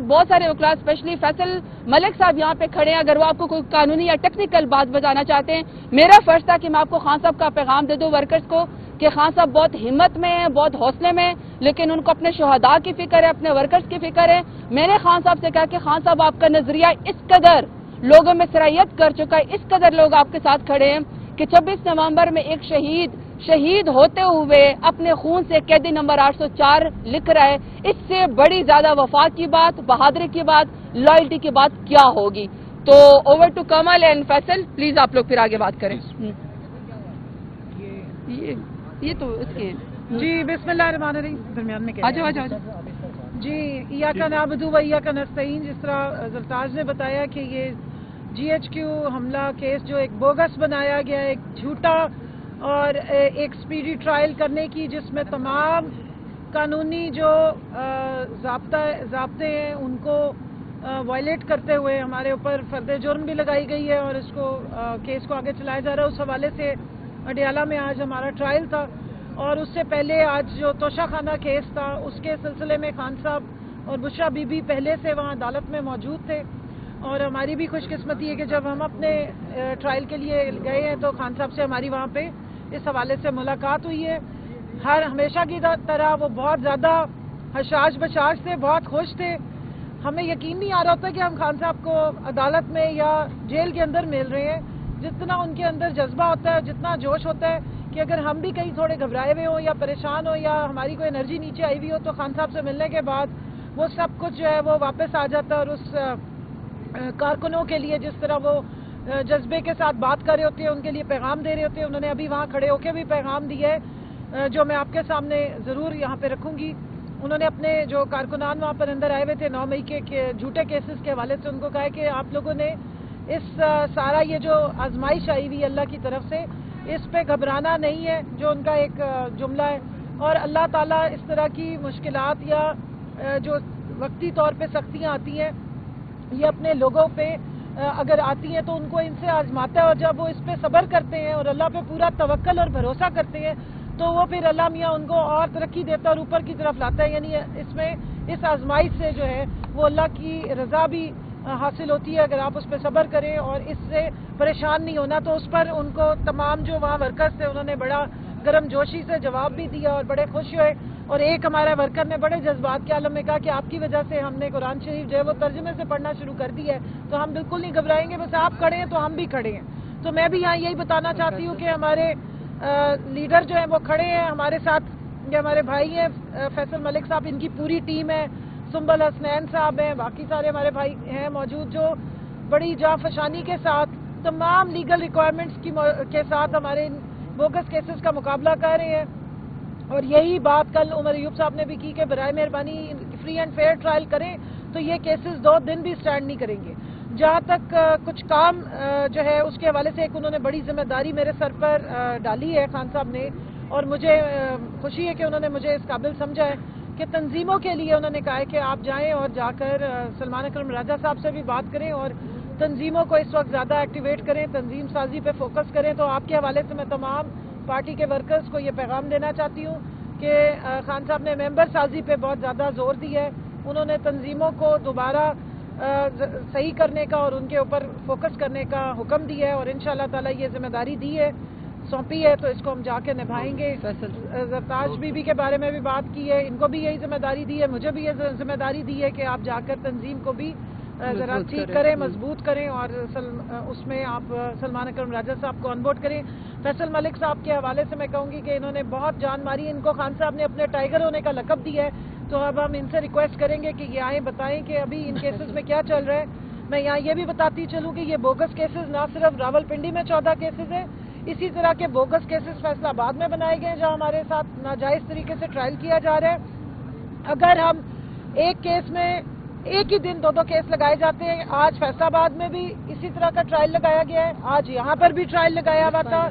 بہت سارے وکلاء اسپیشلی فیصل ملک صاحب یہاں پہ کھڑے ہیں، اگر وہ آپ کو کوئی قانونی یا ٹیکنیکل بات بتانا چاہتے ہیں. میرا فرض تھا کہ میں آپ کو خان صاحب کا پیغام دے دوں ورکرز کو کہ خان صاحب بہت ہمت میں ہیں، بہت حوصلے میں ہیں، لیکن ان کو اپنے شہداء کی فکر ہے، اپنے ورکرز کی فکر ہے. میں نے خان صاحب سے کہا کہ خان صاحب آپ کا نظریہ اس قدر لوگوں میں سرایت کر چکا ہے، اس قدر لوگ آپ کے ساتھ کھڑے ہیں کہ 26 نومبر میں ایک شہید ہوتے ہوئے اپنے خون سے قیدی نمبر 804 لکھ رہا ہے. اس سے بڑی زیادہ وفا کی بات، بہادری کی بات، لائلٹی کی بات کیا ہوگی؟ تو over to Kamal and Faisal, please آپ لوگ پھر آگے بات کریں. یہ تو اس کے جی بسم اللہ الرحمن الرحیم. درمیان میں آجو جی ایاک نعبد و ایاک نستعین. جس طرح زرتاج نے بتایا کہ یہ جی ایچ کیو حملہ کیس جو ایک بوگس بنایا گیا، ایک جھوٹا اور ایک سپیڈی ٹرائل کرنے کی، جس میں تمام قانونی جو ضابطے ہیں ان کو وائلیٹ کرتے ہوئے ہمارے اوپر فرد جرم بھی لگائی گئی ہے اور اس کو کیس کو آگے چلایا جا رہا ہے. اس حوالے سے اڈیالہ میں آج ہمارا ٹرائل تھا، اور اس سے پہلے آج جو توشہ خانہ کیس تھا اس کے سلسلے میں خان صاحب اور بشرا بی بی پہلے سے وہاں عدالت میں موجود تھے. اور ہماری بھی خوش قسمتی ہے کہ جب ہم اپنے ٹرائل کے لیے گئے ہیں تو خان صاحب سے ہماری وہاں پہ اس حوالے سے ملاقات ہوئی ہے. ہمیشہ کی طرح وہ بہت زیادہ حشاش بشاش تھے، بہت خوش تھے. ہمیں یقین نہیں آ رہا ہوتا کہ ہم خان صاحب کو عدالت میں یا جیل کے اندر مل رہے ہیں. جتنا ان کے اندر جذبہ ہوتا ہے، جتنا جوش ہوتا ہے کہ اگر ہم بھی کہیں تھوڑے گھبرائے ہوئے ہوں یا پریشان ہوں یا ہماری کوئی انرجی نیچے آئی ہوئی ہو تو خان صاحب سے ملنے کے بعد وہ سب کچھ جو ہے وہ واپس آ جاتا ہے. اور اس کارکنوں کے لیے جس طرح وہ جذبے کے ساتھ بات کر رہے ہوتے ہیں، ان کے لیے پیغام دے رہے ہوتے ہیں، انہوں نے ابھی وہاں کھڑے ہو کے بھی پیغام دیا ہے جو میں آپ کے سامنے ضرور یہاں پہ رکھوں گی. انہوں نے اپنے جو کارکنان وہاں پر اندر آئے ہوئے تھے 9 مئی کے جھوٹے کیسز کے حوالے سے ان کو کہا ہے کہ آپ لوگوں نے اس سارا یہ جو آزمائش آئی ہوئی اللہ کی طرف سے اس پہ گھبرانا نہیں ہے، جو ان کا ایک جملہ ہے. اور اللہ تعالیٰ اس طرح کی مشکلات یا جو وقتی طور پہ سختیاں آتی ہیں یہ اپنے لوگوں پہ اگر آتی ہیں تو ان کو ان سے آزماتا ہے، اور جب وہ اس پہ صبر کرتے ہیں اور اللہ پہ پورا توکل اور بھروسہ کرتے ہیں تو وہ پھر اللہ میاں ان کو اور ترقی دیتا ہے اور اوپر کی طرف لاتا ہے. یعنی اس میں اس آزمائش سے جو ہے وہ اللہ کی رضا بھی حاصل ہوتی ہے اگر آپ اس پہ صبر کریں اور اس سے پریشان نہیں ہونا. تو اس پر ان کو تمام جو وہاں ورکرز تھے انہوں نے بڑا گرم جوشی سے جواب بھی دیا اور بڑے خوش ہوئے. اور ایک ہمارا ورکر نے بڑے جذبات کے عالم میں کہا کہ آپ کی وجہ سے ہم نے قرآن شریف جو ہے وہ ترجمے سے پڑھنا شروع کر دی ہے، تو ہم بالکل نہیں گھبرائیں گے، بس آپ کھڑے ہیں تو ہم بھی کھڑے ہیں. تو میں بھی یہاں یہی بتانا چاہتی ہوں کہ ہمارے لیڈر جو ہیں وہ کھڑے ہیں ہمارے ساتھ. یہ ہمارے بھائی ہیں فیصل ملک صاحب، ان کی پوری ٹیم ہے، سنبل حسنین صاحب ہیں، باقی سارے ہمارے بھائی ہیں موجود جو بڑی جانفشانی کے ساتھ تمام لیگل ریکوائرمنٹس کے ساتھ ہمارے بوگس کیسز کا مقابلہ کر رہے ہیں. اور یہی بات کل عمر ایوب صاحب نے بھی کی کہ برائے مہربانی فری اینڈ فیئر ٹرائل کریں تو یہ کیسز 2 دن بھی سٹینڈ نہیں کریں گے. جہاں تک کچھ کام جو ہے اس کے حوالے سے ایک انہوں نے بڑی ذمہ داری میرے سر پر ڈالی ہے خان صاحب نے، اور مجھے خوشی ہے کہ انہوں نے مجھے اس قابل سمجھا ہے کہ تنظیموں کے لیے انہوں نے کہا ہے کہ آپ جائیں اور جا کر سلمان اکرم راجہ صاحب سے بھی بات کریں اور تنظیموں کو اس وقت زیادہ ایکٹیویٹ کریں، تنظیم سازی پہ فوکس کریں. تو آپ کے حوالے سے میں تمام پارٹی کے ورکرز کو یہ پیغام دینا چاہتی ہوں کہ خان صاحب نے ممبر سازی پہ بہت زیادہ زور دیا ہے. انہوں نے تنظیموں کو دوبارہ صحیح کرنے کا اور ان کے اوپر فوکس کرنے کا حکم دیا ہے، اور انشاءاللہ تعالی یہ ذمہ داری دی ہے، سونپی ہے، تو اس کو ہم جا کے نبھائیں گے. زرتاج بی بی کے بارے میں بھی بات کی ہے، ان کو بھی یہی ذمہ داری دی ہے، مجھے بھی یہ ذمہ داری دی ہے کہ آپ جا کر تنظیم کو بھی ذرا ٹھیک کریں، مضبوط کریں، اور اس میں آپ سلمان اکرم راجہ صاحب کو آن بورڈ کریں. فیصل ملک صاحب کے حوالے سے میں کہوں گی کہ انہوں نے بہت جان ماری، ان کو خان صاحب نے اپنے ٹائیگر ہونے کا لقب دیا ہے، تو اب ہم ان سے ریکویسٹ کریں گے کہ یہ آئیں بتائیں کہ ابھی ان کیسز میں کیا چل رہا ہے. میں یہاں یہ بھی بتاتی چلوں کہ یہ بوگس کیسز نہ صرف راول پنڈی میں 14 کیسز ہیں، اسی طرح کے بوگس کیسز فیصل آباد میں بنائے گئے ہیں جہاں ہمارے ساتھ ناجائز طریقے سے ٹرائل کیا جا رہا ہے. اگر ہم ایک کیس میں ایک ہی دن 2 کیس لگائے جاتے ہیں، آج فیصل آباد میں بھی اسی طرح کا ٹرائل لگایا گیا ہے، آج یہاں پر بھی ٹرائل لگایا ہوا تھا،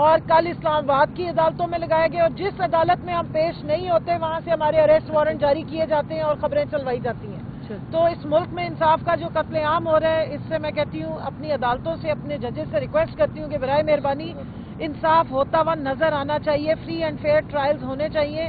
اور کل اسلام آباد کی عدالتوں میں لگایا گیا، اور جس عدالت میں ہم پیش نہیں ہوتے وہاں سے ہمارے اریسٹ وارنٹ جاری کیے جاتے ہیں اور خبریں چلوائی جاتی ہیں. تو اس ملک میں انصاف کا جو قتل عام ہو رہا ہے، اس سے میں کہتی ہوں اپنی عدالتوں سے، اپنے ججز سے ریکویسٹ کرتی ہوں کہ برائے مہربانی انصاف ہوتا ہوا نظر آنا چاہیے، فری اینڈ فیئر ٹرائلز ہونے چاہیے.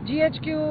GHQ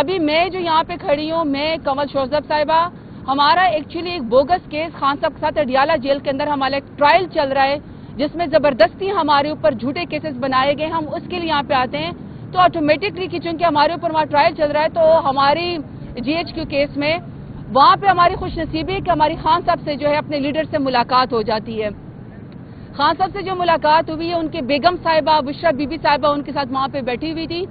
ابھی میں جو یہاں پہ کھڑی ہوں، میں کنول شوزب صاحبہ، ہمارا ایکچولی ایک بوگس کیس خان صاحب کے ساتھ اڈیالہ جیل کے اندر ہمارا ایک ٹرائل چل رہا ہے جس میں زبردستی ہمارے اوپر جھوٹے کیسز بنائے گئے. ہم اس کے لیے یہاں پہ آتے ہیں تو آٹومیٹکلی کہ چونکہ ہمارے اوپر وہاں ٹرائل چل رہا ہے تو ہماری GHQ کیس میں وہاں پہ ہماری خوش نصیبی ہے کہ ہماری خان صاحب سے جو ہے اپنے لیڈر سے ملاقات ہو جاتی ہے. خان صاحب سے جو ملاقات ہوئی ہے، ان کے بیگم صاحبہ بشرا بی بی صاحبہ ان کے ساتھ وہاں پہ بیٹھی ہوئی تھی.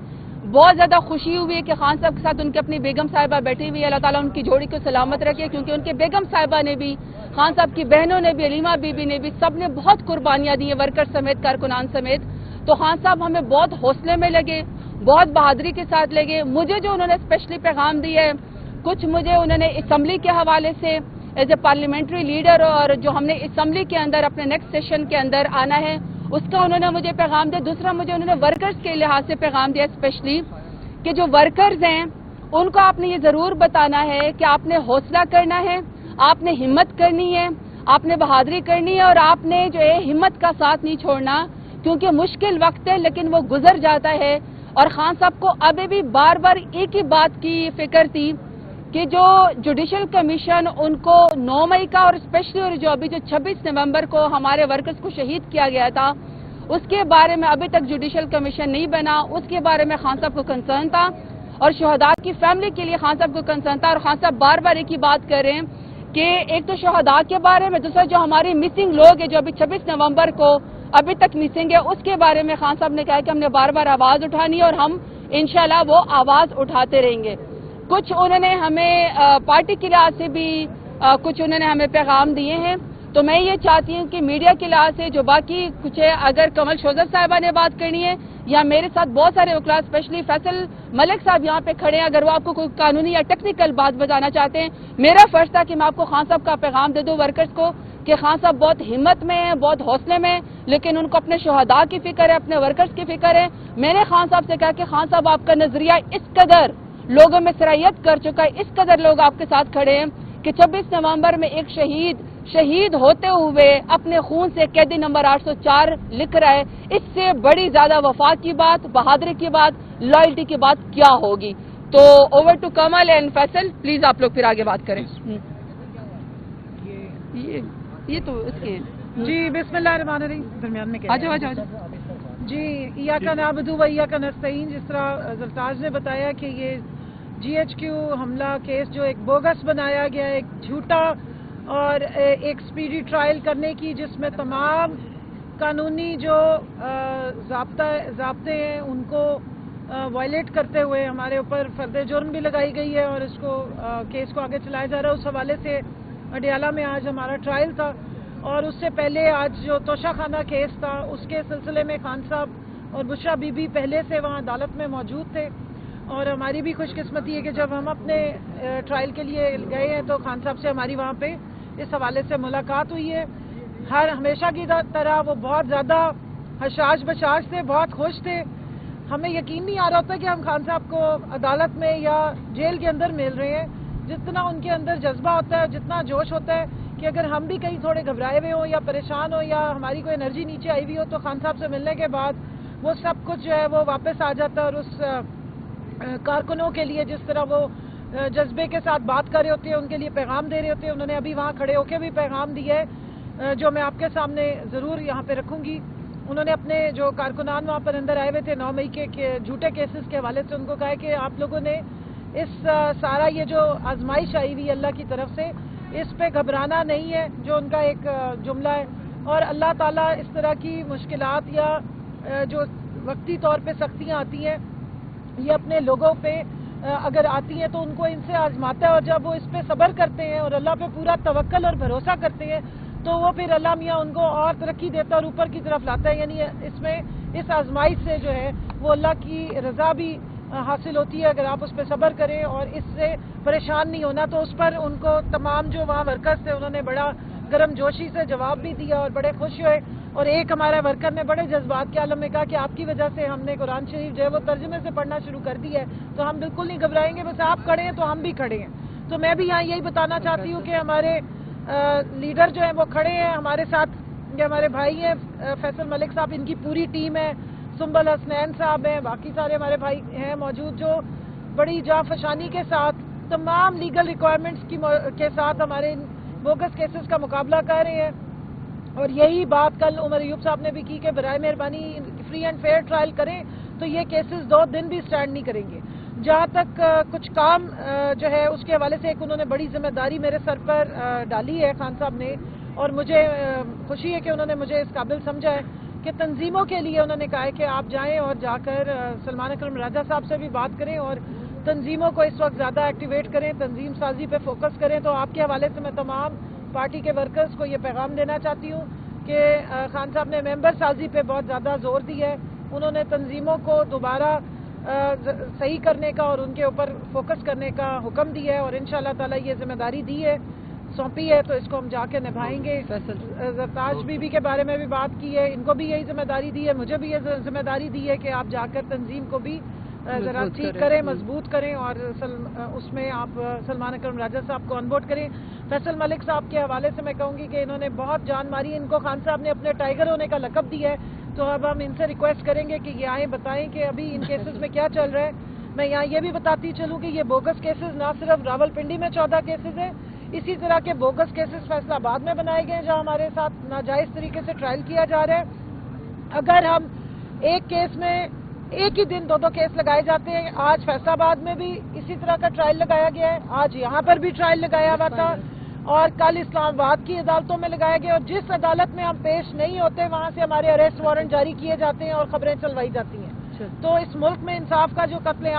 بہت زیادہ خوشی ہوئی ہے کہ خان صاحب کے ساتھ ان کی اپنی بیگم صاحبہ بیٹھی ہوئی ہے. اللہ تعالیٰ ان کی جوڑی کو سلامت رکھے، کیونکہ ان کے بیگم صاحبہ نے بھی، خان صاحب کی بہنوں نے بھی، علیمہ بی بی نے بھی، سب نے بہت قربانیاں دی ہیں، ورکر سمیت، کارکنان سمیت. تو خان صاحب ہمیں بہت حوصلے میں لگے، بہت بہادری کے ساتھ لگے. مجھے جو انہوں نے اسپیشلی پیغام دیا ہے، کچھ مجھے انہوں نے اسمبلی کے حوالے سے ایز اے پارلیمنٹری لیڈر، اور جو ہم نے اسمبلی کے اندر اپنے نیکسٹ سیشن کے اندر آنا ہے اس کا انہوں نے مجھے پیغام دیا. دوسرا مجھے انہوں نے ورکرز کے لحاظ سے پیغام دیا اسپیشلی کہ جو ورکرز ہیں ان کو آپ نے یہ ضرور بتانا ہے کہ آپ نے حوصلہ کرنا ہے، آپ نے ہمت کرنی ہے، آپ نے بہادری کرنی ہے، اور آپ نے جو ہے ہمت کا ساتھ نہیں چھوڑنا، کیونکہ مشکل وقت ہے لیکن وہ گزر جاتا ہے. اور خان صاحب کو ابھی بھی بار بار ایک ہی بات کی فکر تھی کہ جو جوڈیشل کمیشن ان کو 9 مئی کا، اور اسپیشلی جو ابھی جو 26 نومبر کو ہمارے ورکرز کو شہید کیا گیا تھا، اس کے بارے میں ابھی تک جوڈیشل کمیشن نہیں بنا. اس کے بارے میں خان صاحب کو کنسرن تھا، اور شہداء کی فیملی کے لیے خان صاحب کو کنسرن تھا. اور خان صاحب بار بار ایک ہی بات کر رہے ہیں کہ ایک تو شہداء کے بارے میں، دوسرا جو ہماری مسنگ لوگ ہیں جو ابھی 26 نومبر کو ابھی تک مسنگ ہے، اس کے بارے میں خان صاحب نے کہا کہ ہم نے بار بار آواز اٹھانی ہے، اور ہم انشاءاللہ وہ آواز اٹھاتے رہیں گے. کچھ انہوں نے ہمیں پارٹی کے لحاظ سے بھی کچھ انہوں نے ہمیں پیغام دیے ہیں. تو میں یہ چاہتی ہوں کہ میڈیا کے لحاظ سے جو باقی کچھ ہے، اگر کنول شوزب صاحبہ نے بات کرنی ہے یا میرے ساتھ بہت سارے وکلاء اسپیشلی فیصل ملک صاحب یہاں پہ کھڑے ہیں، اگر وہ آپ کو کوئی قانونی یا ٹیکنیکل بات بتانا چاہتے ہیں، میرا فرض تھا کہ میں آپ کو خان صاحب کا پیغام دے دوں ورکرز کو کہ خان صاحب بہت ہمت میں ہیں، بہت حوصلے میں ہیں، لیکن ان کو اپنے شہداء کی فکر ہے، اپنے ورکرز کی فکر ہے. میں نے خان صاحب سے کہا کہ خان صاحب آپ کا نظریہ اس قدر لوگوں میں سرایت کر چکا ہے، اس قدر لوگ آپ کے ساتھ کھڑے ہیں کہ 26 نومبر میں ایک شہید ہوتے ہوئے اپنے خون سے قیدی نمبر 804 لکھ رہا ہے. اس سے بڑی زیادہ وفا کی بات، بہادری کی بات، لائلٹی کی بات کیا ہوگی. تو over to Kamal and Faisal, please آپ لوگ پھر آگے بات کریں. یہ تو اس کے جی بسم اللہ الرحمن الرحیم. درمیان میں آجو. جی ایاک نعبد و ایاک نستعین، جس طرح زرتاج نے بتایا کہ یہ GHQ حملہ کیس جو ایک بوگس بنایا گیا، ایک جھوٹا اور ایک سپیڈی ٹرائل کرنے کی، جس میں تمام قانونی جو ضابطے ہیں ان کو وائلیٹ کرتے ہوئے ہمارے اوپر فرد جرم بھی لگائی گئی ہے، اور اس کو کیس کو آگے چلایا جا رہا ہے. اس حوالے سے اڈیالہ میں آج ہمارا ٹرائل تھا، اور اس سے پہلے آج جو توشہ خانہ کیس تھا اس کے سلسلے میں خان صاحب اور بشرا بی بی پہلے سے وہاں عدالت میں موجود تھے. اور ہماری بھی خوش قسمتی ہے کہ جب ہم اپنے ٹرائل کے لیے گئے ہیں تو خان صاحب سے ہماری وہاں پہ اس حوالے سے ملاقات ہوئی ہے. ہمیشہ کی طرح وہ بہت زیادہ حشاش بشاش تھے، بہت خوش تھے. ہمیں یقین نہیں آ رہا ہوتا کہ ہم خان صاحب کو عدالت میں یا جیل کے اندر مل رہے ہیں. جتنا ان کے اندر جذبہ ہوتا ہے، جتنا جوش ہوتا ہے کہ اگر ہم بھی کہیں تھوڑے گھبرائے ہوئے ہوں یا پریشان ہوں یا ہماری کوئی انرجی نیچے آئی ہوئی ہو، تو خان صاحب سے ملنے کے بعد وہ سب کچھ جو ہے وہ واپس آ جاتا ہے. اور اس کارکنوں کے لیے جس طرح وہ جذبے کے ساتھ بات کر رہے ہوتے ہیں، ان کے لیے پیغام دے رہے ہوتے ہیں، انہوں نے ابھی وہاں کھڑے ہو کے بھی پیغام دیا ہے جو میں آپ کے سامنے ضرور یہاں پہ رکھوں گی. انہوں نے اپنے جو کارکنان وہاں پر اندر آئے ہوئے تھے 9 مئی کے جھوٹے کیسز کے حوالے سے ان کو کہا ہے کہ آپ لوگوں نے اس سارا یہ جو آزمائش آئی ہوئی اللہ کی طرف سے، اس پہ گھبرانا نہیں ہے، جو ان کا ایک جملہ ہے. اور اللہ تعالیٰ اس طرح کی مشکلات یا جو وقتی طور پہ سختیاں آتی ہیں یہ اپنے لوگوں پہ اگر آتی ہیں تو ان کو ان سے آزماتا ہے، اور جب وہ اس پہ صبر کرتے ہیں اور اللہ پہ پورا توکل اور بھروسہ کرتے ہیں تو وہ پھر اللہ میاں ان کو اور ترقی دیتا ہے اور اوپر کی طرف لاتا ہے. یعنی اس میں اس آزمائش سے جو ہے وہ اللہ کی رضا بھی حاصل ہوتی ہے اگر آپ اس پہ صبر کریں اور اس سے پریشان نہیں ہونا. تو اس پر ان کو تمام جو وہاں ورکرز تھے انہوں نے بڑا گرم جوشی سے جواب بھی دیا اور بڑے خوش ہوئے. اور ایک ہمارا ورکر نے بڑے جذبات کے عالم میں کہا کہ آپ کی وجہ سے ہم نے قرآن شریف جو ہے وہ ترجمے سے پڑھنا شروع کر دی ہے، تو ہم بالکل نہیں گھبرائیں گے، بس آپ کھڑے ہیں تو ہم بھی کھڑے ہیں. تو میں بھی یہاں یہی بتانا چاہتی ہوں کہ ہمارے لیڈر جو ہیں وہ کھڑے ہیں ہمارے ساتھ. یہ ہمارے بھائی ہیں فیصل ملک صاحب، ان کی پوری ٹیم ہے، سنبل حسنین صاحب ہیں, باقی سارے ہمارے بھائی ہیں موجود, جو بڑی جافشانی کے ساتھ تمام لیگل ریکوائرمنٹس کے ساتھ ہمارے بوگس کیسز کا مقابلہ کر رہے ہیں. اور یہی بات کل عمر ایوب صاحب نے بھی کی کہ برائے مہربانی فری اینڈ فیئر ٹرائل کریں, تو یہ کیسز 2 دن بھی سٹینڈ نہیں کریں گے. جہاں تک کچھ کام جو ہے اس کے حوالے سے ایک انہوں نے بڑی ذمہ داری میرے سر پر ڈالی ہے خان صاحب نے, اور مجھے خوشی ہے کہ انہوں نے مجھے اس قابل سمجھا ہے کہ تنظیموں کے لیے انہوں نے کہا ہے کہ آپ جائیں اور جا کر سلمان اکرم راجہ صاحب سے بھی بات کریں اور تنظیموں کو اس وقت زیادہ ایکٹیویٹ کریں, تنظیم سازی پہ فوکس کریں. تو آپ کے حوالے سے میں تمام پارٹی کے ورکرز کو یہ پیغام دینا چاہتی ہوں کہ خان صاحب نے ممبر سازی پہ بہت زیادہ زور دیا ہے. انہوں نے تنظیموں کو دوبارہ صحیح کرنے کا اور ان کے اوپر فوکس کرنے کا حکم دیا ہے, اور انشاءاللہ تعالی یہ ذمہ داری دی ہے, سونپی ہے, تو اس کو ہم جا کے نبھائیں گے. زرتاج بی بی کے بارے میں بھی بات کی ہے, ان کو بھی یہی ذمہ داری دی ہے, مجھے بھی یہ ذمہ داری دی ہے کہ آپ جا کر تنظیم کو بھی ذرا ٹھیک کریں, مضبوط کریں, اور اس میں آپ سلمان اکرم راجہ صاحب کو آن بورڈ کریں. فیصل ملک صاحب کے حوالے سے میں کہوں گی کہ انہوں نے بہت جان ماری, ان کو خان صاحب نے اپنے ٹائیگر ہونے کا لقب دیا ہے, تو اب ہم ان سے ریکویسٹ کریں گے کہ یہ آئیں بتائیں کہ ابھی ان کیسز میں کیا چل رہا ہے. میں یہاں یہ بھی بتاتی چلوں کہ یہ بوگس کیسز نہ صرف راول پنڈی میں 14 کیسز ہیں, اسی طرح کے بوگس کیسز فیصلہ آباد میں بنائے گئے ہیں جہاں ہمارے ساتھ ناجائز طریقے سے ٹرائل کیا جا رہا ہے. اگر ہم ایک کیس میں ایک ہی دن 2 کیس لگائے جاتے ہیں, آج فیصلہ آباد میں بھی اسی طرح کا ٹرائل لگایا گیا ہے, آج یہاں پر بھی ٹرائل لگایا ہوا تھا, اور کل اسلام آباد کی عدالتوں میں لگایا گیا, اور جس عدالت میں ہم پیش نہیں ہوتے وہاں سے ہمارے اریسٹ وارنٹ جاری کیے جاتے ہیں اور خبریں چلوائی جاتی ہیں. تو اس ملک میں انصاف کا جو قتل